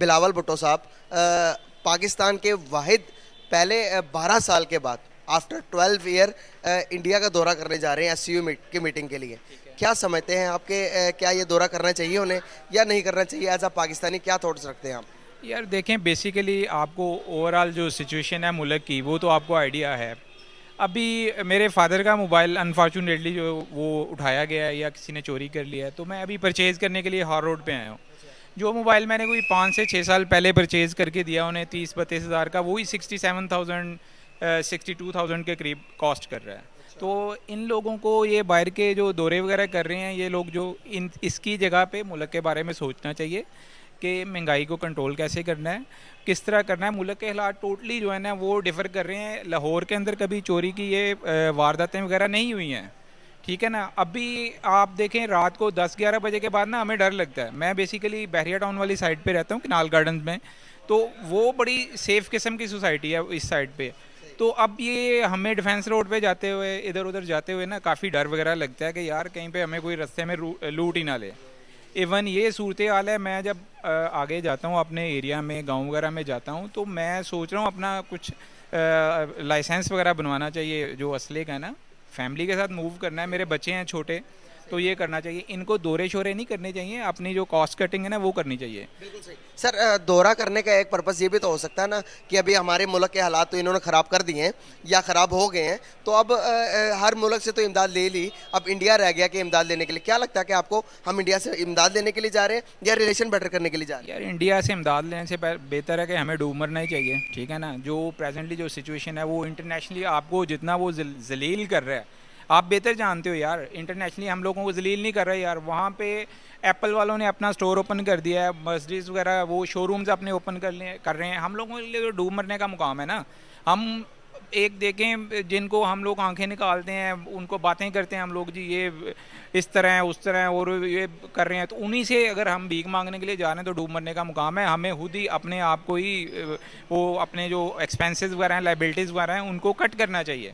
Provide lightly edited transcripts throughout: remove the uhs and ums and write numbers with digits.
बिलावल भुट्टो साहब पाकिस्तान के वाहिद पहले 12 साल के बाद आफ्टर 12 ईयर इंडिया का दौरा करने जा रहे हैं एससीयू की मीटिंग के लिए। क्या समझते हैं आपके क्या ये दौरा करना चाहिए उन्हें या नहीं करना चाहिए? एज अ पाकिस्तानी क्या थॉट्स रखते हैं आप? यार देखें, बेसिकली आपको ओवरऑल जो सिचुएशन है मुल्क की वो तो आपको आइडिया है। अभी मेरे फादर का मोबाइल अनफॉर्चुनेटली जो वो उठाया गया है या किसी ने चोरी कर लिया है, तो मैं अभी परचेज़ करने के लिए हार रोड पे आया हूँ। जो मोबाइल मैंने कोई 5 से 6 साल पहले परचेज़ करके दिया उन्हें 30-32 हज़ार का, वही 67,000 62,000 के करीब कॉस्ट कर रहा है। तो इन लोगों को ये बाहर के जो दौरे वगैरह कर रहे हैं, ये लोग जो इन इसकी जगह पे मुल्क के बारे में सोचना चाहिए कि महंगाई को कंट्रोल कैसे करना है, किस तरह करना है। मुल्क के हालात टोटली जो है ना वो डिफ़र कर रहे हैं। लाहौर के अंदर कभी चोरी की ये वारदातें वगैरह नहीं हुई हैं, ठीक है ना। अभी आप देखें रात को 10-11 बजे के बाद ना हमें डर लगता है। मैं बेसिकली बहरिया टाउन वाली साइड पे रहता हूँ, किनाल गार्डन में, तो वो बड़ी सेफ़ किस्म की सोसाइटी है इस साइड पे। तो अब ये हमें डिफेंस रोड पे जाते हुए, इधर उधर जाते हुए ना काफ़ी डर वगैरह लगता है कि यार कहीं पे हमें कोई रास्ते में लूट ही ना ले। इवन ये सूरत हाल है, मैं जब आगे जाता हूँ अपने एरिया में, गांव वगैरह में जाता हूँ, तो मैं सोच रहा हूँ अपना कुछ लाइसेंस वगैरह बनवाना चाहिए जो असले का है ना। फैमिली के साथ मूव करना है, मेरे बच्चे हैं छोटे, तो ये करना चाहिए। इनको दौरे शोरे नहीं करने चाहिए, अपनी जो कॉस्ट कटिंग है ना वो करनी चाहिए। बिल्कुल सही सर। दौरा करने का एक पर्पस ये भी तो हो सकता है ना कि अभी हमारे मुल्क के हालात तो इन्होंने ख़राब कर दिए हैं या ख़राब हो गए हैं, तो अब हर मुल्क से तो इमदाद ले ली, अब इंडिया रह गया कि इमदाद लेने के लिए। क्या लगता है कि आपको हम इंडिया से इमदाद लेने के लिए जा रहे हैं या रिलेशन बेटर करने के लिए जा रहे हैं? यार इंडिया से इमदाद लेने से बेहतर है कि हमें डूब मरना ही चाहिए, ठीक है ना। जो प्रेजेंटली जो सिचुएशन है वो इंटरनेशनली आपको जितना वो जलील कर रहा है, आप बेहतर जानते हो यार। इंटरनेशनली हम लोगों को जलील नहीं कर रहे यार। वहाँ पे एप्पल वालों ने अपना स्टोर ओपन कर दिया है, मर्सिडीज वगैरह वो शोरूम्स अपने ओपन कर रहे हैं। हम लोगों के लिए तो डूब मरने का मुकाम है ना। हम एक देखें जिनको हम लोग आंखें निकालते हैं, उनको बातें करते हैं हम लोग, जी ये इस तरह है उस तरह है और ये कर रहे हैं, तो उन्हीं से अगर हम भीख मांगने के लिए जा रहे हैं तो डूब मरने का मुकाम है। हमें खुद ही अपने आप को ही वो अपने जो एक्सपेंसेस वगैरह हैं, लाइबिलिटीज़ वगैरह हैं, उनको कट करना चाहिए।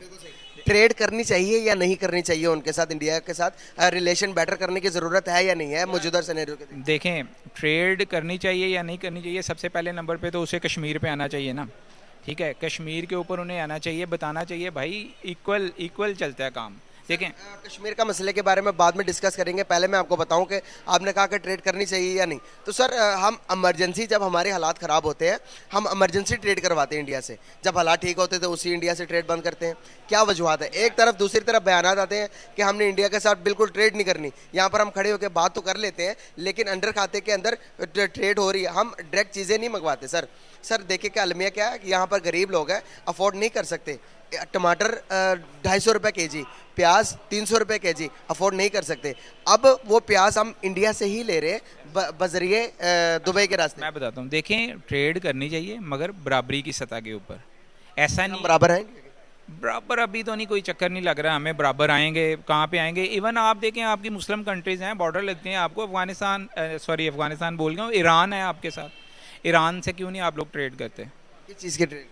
ट्रेड करनी चाहिए या नहीं करनी चाहिए उनके साथ, इंडिया के साथ रिलेशन बेटर करने की ज़रूरत है या नहीं है मौजूदा सिनेरियो के लिए? देखें, ट्रेड करनी चाहिए या नहीं करनी चाहिए, सबसे पहले नंबर पे तो उसे कश्मीर पे आना चाहिए ना, ठीक है। कश्मीर के ऊपर उन्हें आना चाहिए, बताना चाहिए भाई इक्वल इक्वल चलता है काम। देखें, कश्मीर का मसले के बारे में बाद में डिस्कस करेंगे, पहले मैं आपको बताऊं कि आपने कहा कि ट्रेड करनी चाहिए या नहीं। तो सर हम इमरजेंसी, जब हमारे हालात ख़राब होते हैं हम इमरजेंसी ट्रेड करवाते हैं इंडिया से, जब हालात ठीक होते हैं तो उसी इंडिया से ट्रेड बंद करते हैं। क्या वजूहत है? एक तरफ, दूसरी तरफ बयानात आते हैं कि हमने इंडिया के साथ बिल्कुल ट्रेड नहीं करनी। यहाँ पर हम खड़े होकर बात तो कर लेते हैं लेकिन अंडर खाते के अंदर ट्रेड हो रही है, हम डायरेक्ट चीज़ें नहीं मंगवाते। सर देखिए क्या अलमिया क्या है कि यहाँ पर गरीब लोग हैं, अफोर्ड नहीं कर सकते। टमाटर 250 रुपये के जी, प्याज 300 रुपये के जी, अफोर्ड नहीं कर सकते। अब वो प्याज हम इंडिया से ही ले रहे हैं बजरिए दुबई के रास्ते। मैं बताता हूँ, देखें ट्रेड करनी चाहिए मगर बराबरी की सतह के ऊपर। ऐसा नहीं बराबर है, बराबर अभी तो नहीं, कोई चक्कर नहीं लग रहा हमें बराबर आएंगे। कहाँ पे आएंगे? इवन आप देखें आपकी मुस्लिम कंट्रीज़ हैं, बॉर्डर लगते हैं आपको, अफगानिस्तान अफगानिस्तान बोल गया हूँ, ईरान है आपके साथ। ईरान से क्यों नहीं आप लोग ट्रेड करते? किस चीज़ के ट्रेड?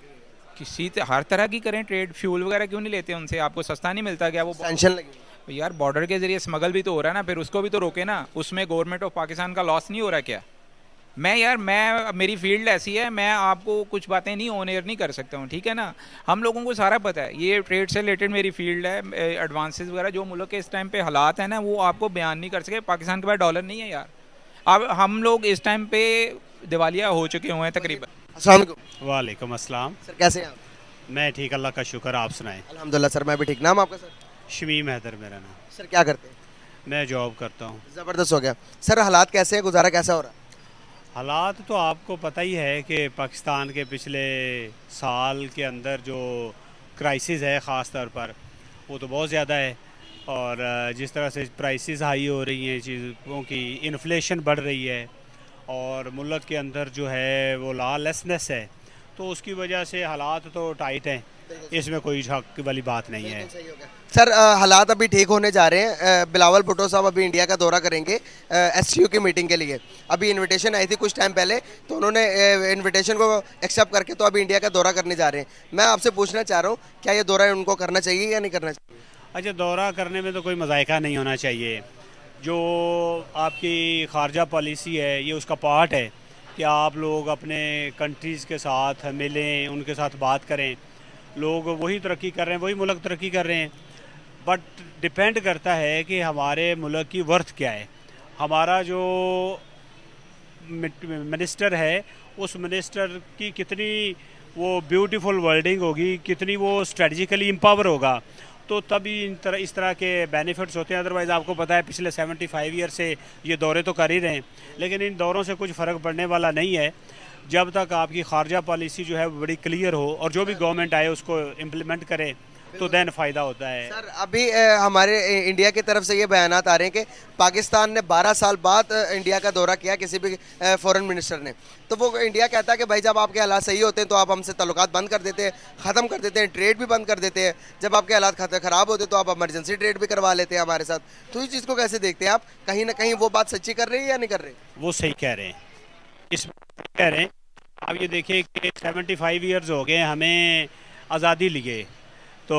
किसी हर तरह की करें ट्रेड। फ्यूल वगैरह क्यों नहीं लेते उनसे? आपको सस्ता नहीं मिलता क्या? वो सैंक्शन लगी यार बॉर्डर के जरिए स्मगल भी तो हो रहा है ना, फिर उसको भी तो रोके ना। उसमें गवर्नमेंट ऑफ पाकिस्तान का लॉस नहीं हो रहा क्या? मैं मेरी फील्ड ऐसी है, मैं आपको कुछ बातें नहीं ऑन एयर नहीं कर सकता हूँ, ठीक है ना। हम लोगों को सारा पता है, ये ट्रेड से रिलेटेड मेरी फील्ड है। एडवांसेस वगैरह जो मुल्क के इस टाइम पे हालात हैं ना वो आपको बयान नहीं कर सके। पाकिस्तान के पास डॉलर नहीं है यार। अब हम लोग इस टाइम पे दिवालिया हो चुके हुए हैं तकरीबन। अस्सलाम वालेकुम। वालेकुम अस्सलाम। सर कैसे हैं आप? मैं ठीक, अल्लाह का शुक्र, आप सुनाएं। अल्हम्दुलिल्लाह सर, मैं भी ठीक। नाम आपका सर? शमीम हैदर मेरा नाम। सर क्या करते हैं? मैं जॉब करता हूँ। ज़बरदस्त हो गया। सर हालात कैसे हैं, गुजारा कैसा हो रहा है? हालात तो आपको पता ही है कि पाकिस्तान के पिछले साल के अंदर जो क्राइसिस है ख़ास तौर पर वो तो बहुत ज़्यादा है। और जिस तरह से प्राइसेस हाई हो रही हैं, चीज़ों की इन्फ्लेशन बढ़ रही है और मुल्क के अंदर जो है वो लॉलेसनेस है, तो उसकी वजह से हालात तो टाइट हैं, इसमें कोई शक वाली बात नहीं है। सर हालात अभी ठीक होने जा रहे हैं। बिलावल भुट्टो साहब अभी इंडिया का दौरा करेंगे एससीयू की मीटिंग के लिए। अभी इनविटेशन आई थी कुछ टाइम पहले, तो उन्होंने इनविटेशन को एक्सेप्ट करके तो अभी इंडिया का दौरा करने जा रहे हैं। मैं आपसे पूछना चाह रहा हूँ क्या ये दौरा उनको करना चाहिए या नहीं करना चाहिए? अच्छा, दौरा करने में तो कोई मज़ायका नहीं होना चाहिए। जो आपकी खारजा पॉलिसी है ये उसका पार्ट है कि आप लोग अपने कंट्रीज़ के साथ मिलें, उनके साथ बात करें। लोग वही तरक्की कर रहे हैं, वही मुल्क तरक्की कर रहे हैं, बट डिपेंड करता है कि हमारे मुल्क की वर्थ क्या है। हमारा जो मिनिस्टर है, उस मिनिस्टर की कितनी वो ब्यूटीफुल वर्डिंग होगी, कितनी वो स्ट्रेटजिकली एम्पावर होगा, तो तभी इस तरह के बेनिफिट्स होते हैं। अदरवाइज़ आपको पता है पिछले 75 ईयर से ये दौरे तो कर ही रहे हैं, लेकिन इन दौरों से कुछ फ़र्क पड़ने वाला नहीं है जब तक आपकी खारजा पॉलिसी जो है वो बड़ी क्लियर हो और जो भी गवर्नमेंट आए उसको इम्प्लीमेंट करे, तो देन फ़ायदा होता है। सर अभी हमारे इंडिया की तरफ से ये बयानात आ रहे हैं कि पाकिस्तान ने 12 साल बाद इंडिया का दौरा किया किसी भी फॉरेन मिनिस्टर ने, तो वो इंडिया कहता है कि भाई जब आपके हालात सही होते हैं तो आप हमसे ताल्लुकात बंद कर देते हैं, ख़त्म कर देते हैं, ट्रेड भी बंद कर देते हैं। जब आपके हालात ख़राब होते हैं तो आप इमरजेंसी ट्रेड भी करवा लेते हैं हमारे साथ। तो इस चीज़ को कैसे देखते हैं आप? कहीं ना कहीं वो बात सच्ची कर रही है या नहीं कर रही? वो सही कह रहे हैं, इस कह रहे हैं। आप ये देखिए कि 75 ईयर्स हो गए हमें आज़ादी लिए, तो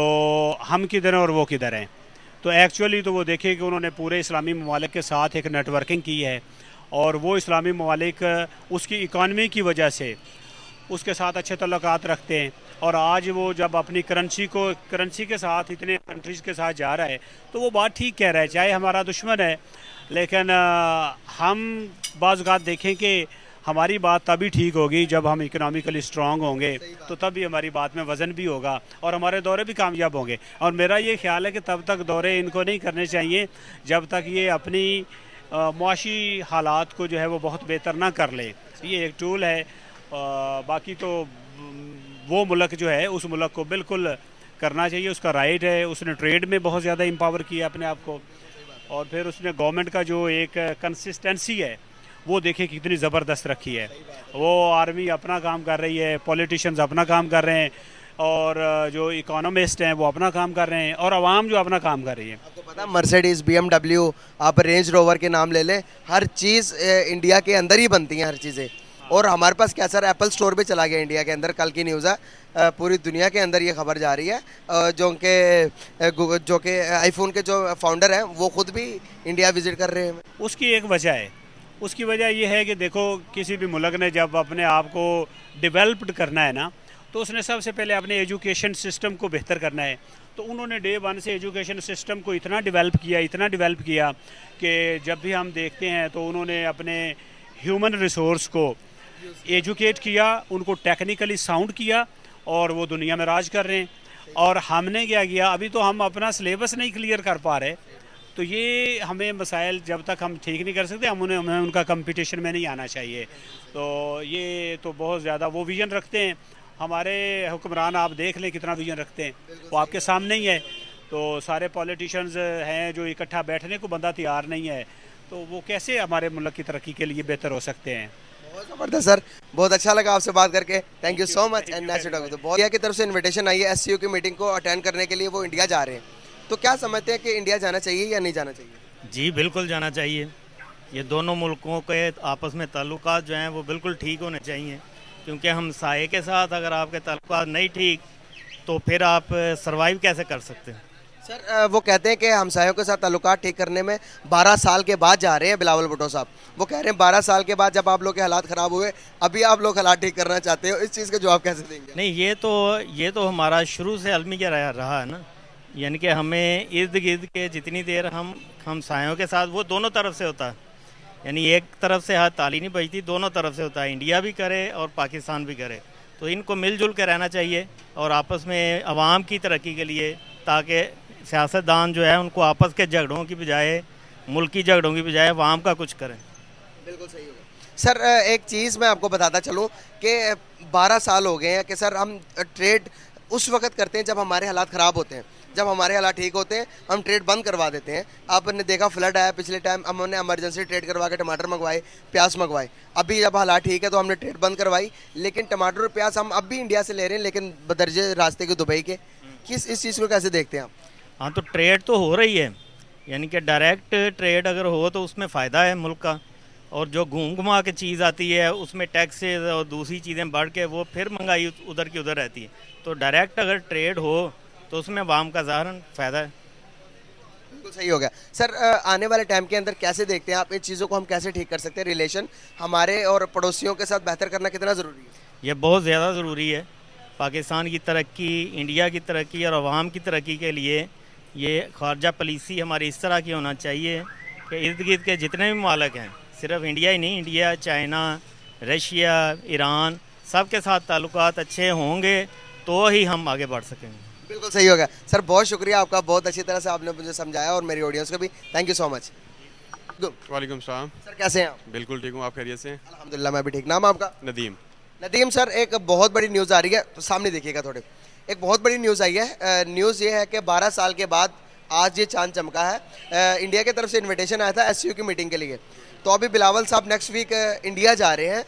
हम किधर हैं और वो किधर हैं। तो एक्चुअली तो वो देखिए कि उन्होंने पूरे इस्लामी ममालिक के साथ एक नेटवर्किंग की है, और वो इस्लामी ममालिक उसकी इकानमी की वजह से उसके साथ अच्छे तल्लुकात रखते हैं। और आज वो जब अपनी करेंसी के साथ इतने कंट्रीज़ के साथ जा रहा है, तो वो बात ठीक कह रहा है, चाहे हमारा दुश्मन है, लेकिन हम बाज़ औक़ात देखें कि हमारी बात तभी ठीक होगी जब हम इकोनॉमिकली स्ट्रांग होंगे, तो तभी हमारी बात में वज़न भी होगा और हमारे दौरे भी कामयाब होंगे। और मेरा ये ख्याल है कि तब तक दौरे इनको नहीं करने चाहिए जब तक ये अपनी मुआशी हालात को जो है वो बहुत बेहतर ना कर ले। ये एक टूल है, बाकी तो वो मुल्क जो है उस मुल्क को बिल्कुल करना चाहिए, उसका राइट है। उसने ट्रेड में बहुत ज़्यादा एम्पावर किया अपने आप को, और फिर उसने गवर्नमेंट का जो एक कंसिस्टेंसी है वो देखिए कितनी ज़बरदस्त रखी है। वो आर्मी अपना काम कर रही है, पॉलिटिशियंस अपना काम कर रहे हैं, और जो इकोनॉमिस्ट हैं वो अपना काम कर रहे हैं, और आवाम जो अपना काम कर रही है। आपको पता है मर्सिडीज, BMW, आप रेंज रोवर के नाम ले लें, हर चीज़ इंडिया के अंदर ही बनती हैं हर चीज़ें। और हमारे पास क्या सर, एप्पल स्टोर भी चला गया इंडिया के अंदर, कल की न्यूज़ है, पूरी दुनिया के अंदर ये खबर जा रही है। जो कि आईफोन के जो फाउंडर हैं वो खुद भी इंडिया विजिट कर रहे हैं। उसकी एक वजह है, उसकी वजह यह है कि देखो किसी भी मुल्क ने जब अपने आप को डेवलप्ड करना है ना, तो उसने सबसे पहले अपने एजुकेशन सिस्टम को बेहतर करना है। तो उन्होंने डे वन से एजुकेशन सिस्टम को इतना डेवलप किया कि जब भी हम देखते हैं तो उन्होंने अपने ह्यूमन रिसोर्स को एजुकेट किया, उनको टेक्निकली साउंड किया, और वो दुनिया में राज कर रहे हैं। और हमने क्या किया, अभी तो हम अपना सिलेबस नहीं क्लियर कर पा रहे। तो ये हमें मसाइल जब तक हम ठीक नहीं कर सकते, हमें उनका कंपटीशन में नहीं आना चाहिए। तो ये तो बहुत ज़्यादा वो विज़न रखते हैं। हमारे हुक्मरान आप देख लें कितना विज़न रखते हैं, वो आपके सामने ही है। तो सारे पॉलिटिशियंस हैं जो इकट्ठा बैठने को बंदा तैयार नहीं है, तो वो कैसे हमारे मुल्क की तरक्की के लिए बेहतर हो सकते हैं। बहुत ज़बरदस्त सर, बहुत अच्छा लगा आपसे बात करके। Thank you so much and nice to talk. बहुत इंडिया की तरफ से इन्विटेशन आई है SCO की मीटिंग को अटेंड करने के लिए, वो इंडिया जा रहे हैं। तो क्या समझते हैं कि इंडिया जाना चाहिए या नहीं जाना चाहिए? जी बिल्कुल जाना चाहिए। ये दोनों मुल्कों के आपस में ताल्लुकात जो हैं वो बिल्कुल ठीक होने चाहिए, क्योंकि हमसाये के साथ अगर आपके ताल्लुकात नहीं ठीक तो फिर आप सरवाइव कैसे कर सकते हैं। सर वो कहते हैं कि हमसायों के साथ ताल्लुकात ठीक करने में 12 साल के बाद जा रहे हैं बिलावल भुट्टो साहब। वो कह रहे हैं 12 साल के बाद जब आप लोग के हालात ख़राब हुए, अभी आप लोग हालात ठीक करना चाहते हो। इस चीज़ का जवाब कैसे देंगे? नहीं, ये तो हमारा शुरू से अलमिया रहा है ना, यानी कि हमें इर्द गिर्द के जितनी देर हम हमसायों के साथ, वो दोनों तरफ से होता है, यानी एक तरफ से हाथ ताली नहीं बजती, दोनों तरफ से होता है। इंडिया भी करे और पाकिस्तान भी करे, तो इनको मिलजुल कर रहना चाहिए और आपस में आवाम की तरक्की के लिए, ताकि सियासतदान जो है उनको आपस के झगड़ों की बजाय, मुल्की झगड़ों की बजाय आवाम का कुछ करें। बिल्कुल सही होगा सर। एक चीज़ मैं आपको बताता चलूँ कि 12 साल हो गए हैं कि सर हम ट्रेड उस वक्त करते हैं जब हमारे हालात ख़राब होते हैं। जब हमारे हालात ठीक होते हैं हम ट्रेड बंद करवा देते हैं। आपने देखा फ्लड आया पिछले टाइम, हमने इमरजेंसी ट्रेड करवा के टमाटर मंगवाए, प्याज मंगवाए। अभी जब हालात ठीक है तो हमने ट्रेड बंद करवाई, लेकिन टमाटर और प्याज हम अब भी इंडिया से ले रहे हैं, लेकिन बदरजे रास्ते के दुबई के। इस चीज़ को कैसे देखते हैं आप? हाँ, तो ट्रेड तो हो रही है, यानी कि डायरेक्ट ट्रेड अगर हो तो उसमें फ़ायदा है मुल्क का, और जो घूम घुमा के चीज़ आती है उसमें टैक्सेस और दूसरी चीज़ें बढ़ के वो फिर महंगाई उधर की उधर रहती है। तो डायरेक्ट अगर ट्रेड हो तो उसमें आवाम का ज़ाहिरन फ़ायदा है। बिल्कुल सही हो गया सर। आने वाले टाइम के अंदर कैसे देखते हैं आप इन चीज़ों को, हम कैसे ठीक कर सकते हैं? रिलेशन हमारे और पड़ोसियों के साथ बेहतर करना कितना ज़रूरी है? ये बहुत ज़्यादा ज़रूरी है। पाकिस्तान की तरक्की, इंडिया की तरक्की और अवाम की तरक्की के लिए ये खारजा पॉलिसी हमारी इस तरह की होना चाहिए कि इर्द गिर्द के जितने भी मालिक हैं, सिर्फ इंडिया ही नहीं, इंडिया, चाइना, रशिया, ईरान, सब के साथ ताल्लुकात अच्छे होंगे तो ही हम आगे बढ़ सकेंगे। बिल्कुल सही हो गया सर, बहुत शुक्रिया आपका, बहुत अच्छी तरह से आपने मुझे समझाया और मेरी ऑडियंस को भी थैंक यू सो मच। वालेकुम सलाम। सर कैसे हैं आप? बिल्कुल ठीक हूँ, आप खैरियत से हैं? अल्हम्दुलिल्लाह मैं भी ठीक। नाम आपका? नदीम। नदीम सर, एक बहुत बड़ी न्यूज़ आ रही है, तो सामने देखिएगा थोड़े। एक बहुत बड़ी न्यूज़ आई है। न्यूज़ ये है कि 12 साल के बाद आज ये चांद चमका है। इंडिया की तरफ से इनविटेशन आया था एससीओ की मीटिंग के लिए, तो अभी बिलावल साहब नेक्स्ट वीक इंडिया जा रहे हैं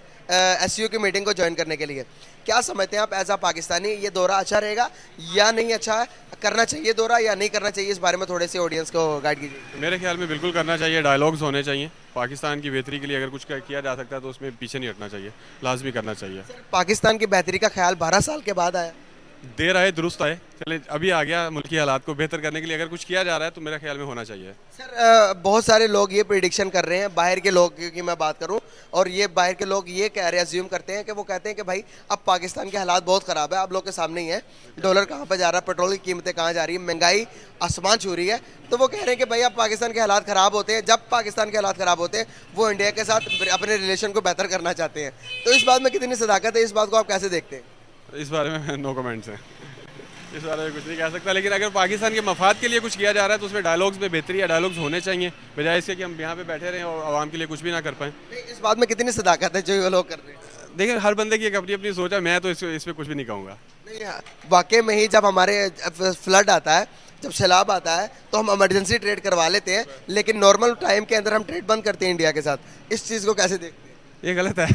एससीओ की मीटिंग को ज्वाइन करने के लिए। क्या समझते हैं आप एज आ पाकिस्तानी, ये दौरा अच्छा रहेगा या नहीं अच्छा है? करना चाहिए दौरा या नहीं करना चाहिए? इस बारे में थोड़े से ऑडियंस को गाइड कीजिए। मेरे ख्याल में बिल्कुल करना चाहिए, डायलॉग्स होने चाहिए। पाकिस्तान की बेहतरी के लिए अगर कुछ किया जा सकता है तो उसमें पीछे नहीं हटना चाहिए, लाजमी करना चाहिए। पाकिस्तान की बेहतरी का ख्याल 12 साल के बाद आया। देर आए दुरुस्त आए, चले अभी आ गया। मुल्की हालात को बेहतर करने के लिए अगर कुछ किया जा रहा है तो मेरे ख्याल में होना चाहिए। सर बहुत सारे लोग ये प्रिडिक्शन कर रहे हैं, बाहर के लोग की मैं बात करूं, और ये बाहर के लोग ये कह रहे हैं, अज्यूम करते हैं कि वो कहते हैं कि भाई अब पाकिस्तान के हालात बहुत ख़राब है, आप लोग के सामने ही है, डॉलर कहाँ पे जा रहा है, पेट्रोल की कीमतें कहाँ जा रही है, महंगाई आसमान छू रही है। तो वो कह रहे हैं कि भाई अब पाकिस्तान के हालात ख़राब होते हैं, जब पाकिस्तान के हालात ख़राब होते हैं वो इंडिया के साथ अपने रिलेशन को बेहतर करना चाहते हैं। तो इस बात में कितनी सदाकत है, इस बात को आप कैसे देखते हैं? इस बारे में नो कमेंट्स हैं, इस बारे में कुछ नहीं कह सकता। लेकिन अगर पाकिस्तान के मफाद के लिए कुछ किया जा रहा है तो उसमें डायलॉग्स में बेहतरी है, डायलॉग्स होने चाहिए, बजाय इसके कि हम यहाँ पे बैठे रहें और आवाम के लिए कुछ भी ना कर पाएँ। इस बात में कितनी सदाकत है जो ये लोग कर रहे हैं? देखिए हर बंदे की एक अपनी अपनी सोच है, मैं तो इस पर कुछ भी नहीं कहूँगा। नहीं, वाकई में ही जब हमारे फ्लड आता है, जब सैलाब आता है तो हम इमरजेंसी ट्रेड करवा लेते हैं, लेकिन नॉर्मल टाइम के अंदर हम ट्रेड बंद करते हैं इंडिया के साथ। इस चीज़ को कैसे देखते हैं? ये गलत है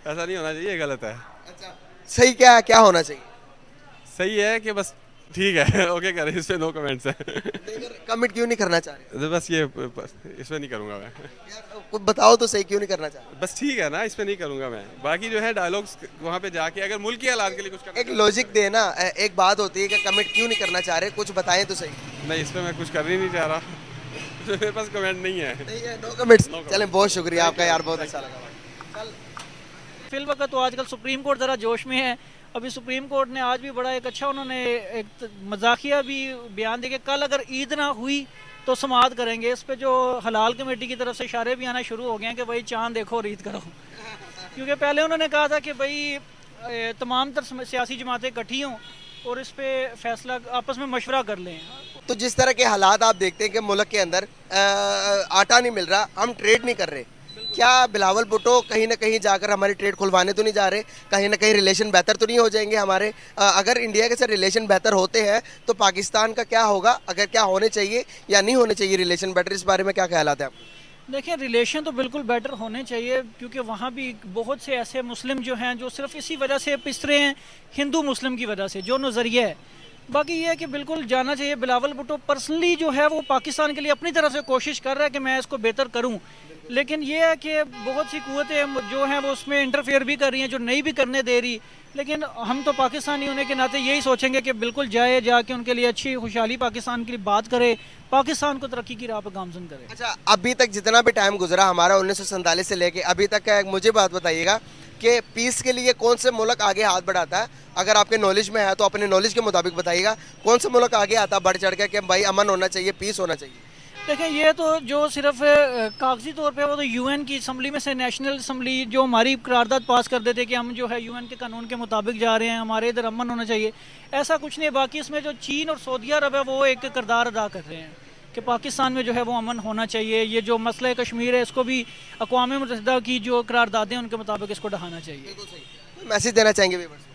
ऐसा नहीं होना चाहिए, ये गलत है। अच्छा, सही क्या है, क्या होना चाहिए? सही है कि बस ठीक है ओके करें, इस पे नो कमेंट्स है कमिट क्यों नहीं करना चाह रहे? तो बस इस पे नहीं करूँगा मैं। यार कुछ बताओ तो सही, क्यों नहीं करना चाह रहे? बस ठीक है ना, इस पे नहीं करूँगा मैं। बाकी जो है डायलॉग्स वहाँ पे जाके अगर मुल्क के हालात के लिए कुछ करना, एक लॉजिक दे ना। एक बात होती है कि कमिट क्यों नहीं करना चाह रहे, कुछ बताएं तो सही। नहीं, इस पे मैं कुछ कर ही नहीं चाह रहा मेरे पास कमेंट नहीं है। नहीं है, नो कमेंट्स। चलें, बहुत शुक्रिया आपका यार, बहुत अच्छा लगा। फिल वक्त तो आजकल सुप्रीम कोर्ट ज़रा जोश में है। अभी सुप्रीम कोर्ट ने आज भी बड़ा एक अच्छा उन्होंने एक मजाकिया भी बयान दिया कि कल अगर ईद ना हुई तो समाअत करेंगे। इस पे जो हलाल कमेटी की तरफ से इशारे भी आना शुरू हो गए हैं कि भाई चांद देखो और ईद करो क्योंकि पहले उन्होंने कहा था कि भाई तमाम तर सियासी जमातें इकट्ठी हों और इस पे फैसला आपस में मशवरा कर लें। तो जिस तरह के हालात आप देखते हैं कि मुल्क के अंदर आटा नहीं मिल रहा, हम ट्रेड नहीं कर रहे, क्या बिलावल भुट्टो कहीं ना कहीं जाकर हमारी ट्रेड खुलवाने तो नहीं जा रहे? कहीं ना कहीं रिलेशन बेहतर तो नहीं हो जाएंगे हमारे? अगर इंडिया के साथ रिलेशन बेहतर होते हैं तो पाकिस्तान का क्या होगा? अगर क्या होने चाहिए या नहीं होने चाहिए रिलेशन बेटर, इस बारे में क्या ख्याल आता है आपको? देखिए, रिलेशन तो बिल्कुल बेटर होने चाहिए क्योंकि वहाँ भी बहुत से ऐसे मुस्लिम जो हैं जो सिर्फ इसी वजह से पिसरे हैं, हिंदू मुस्लिम की वजह से, जो नज़रिया है। बाकी ये है कि बिल्कुल जाना चाहिए। बिलावल भुट्टो पर्सनली जो है वो पाकिस्तान के लिए अपनी तरफ से कोशिश कर रहा है कि मैं इसको बेहतर करूं, लेकिन ये है कि बहुत सी कुव्वतें जो हैं वो उसमें इंटरफेयर भी कर रही हैं जो नहीं भी करने दे रही। लेकिन हम तो पाकिस्तानी होने के नाते यही सोचेंगे कि बिल्कुल जाके उनके लिए अच्छी खुशहाली पाकिस्तान के लिए बात करे, पाकिस्तान को तरक्की की राह पर गामजन करे। अच्छा, अभी तक जितना भी टाइम गुजरा हमारा 1947 से लेके अभी तक का, मुझे बात बताइएगा कि पीस के लिए कौन से मुल्क आगे हाथ बढ़ाता है? अगर आपके नॉलेज में है तो अपने नॉलेज के मुताबिक बताइएगा, कौन से मुल्क आगे आता बढ़ चढ़ के कि भाई अमन होना चाहिए, पीस होना चाहिए? देखें, ये तो जो सिर्फ कागजी तौर पे वो तो यूएन की असम्बली में से नेशनल असम्बली जो हमारी करारदाद पास कर देते कि हम जो है यूएन के कानून के मुताबिक जा रहे हैं, हमारे इधर अमन होना चाहिए, ऐसा कुछ नहीं है। बाकी इसमें जो चीन और सऊदी अरब है वो एक किरदार अदा कर रहे हैं कि पाकिस्तान में जो है वो अमन होना चाहिए। ये जो मसला कश्मीर है इसको भी अक़वाम मुत्तहिदा की जो करारदादें उनके मुताबिक इसको ढहाना चाहिए। मैसेज देना चाहेंगे व्यूअर्स को?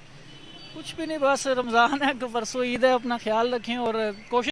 कुछ भी नहीं, बस रमज़ान है, परसों ईद है, अपना ख्याल रखें और कोशिश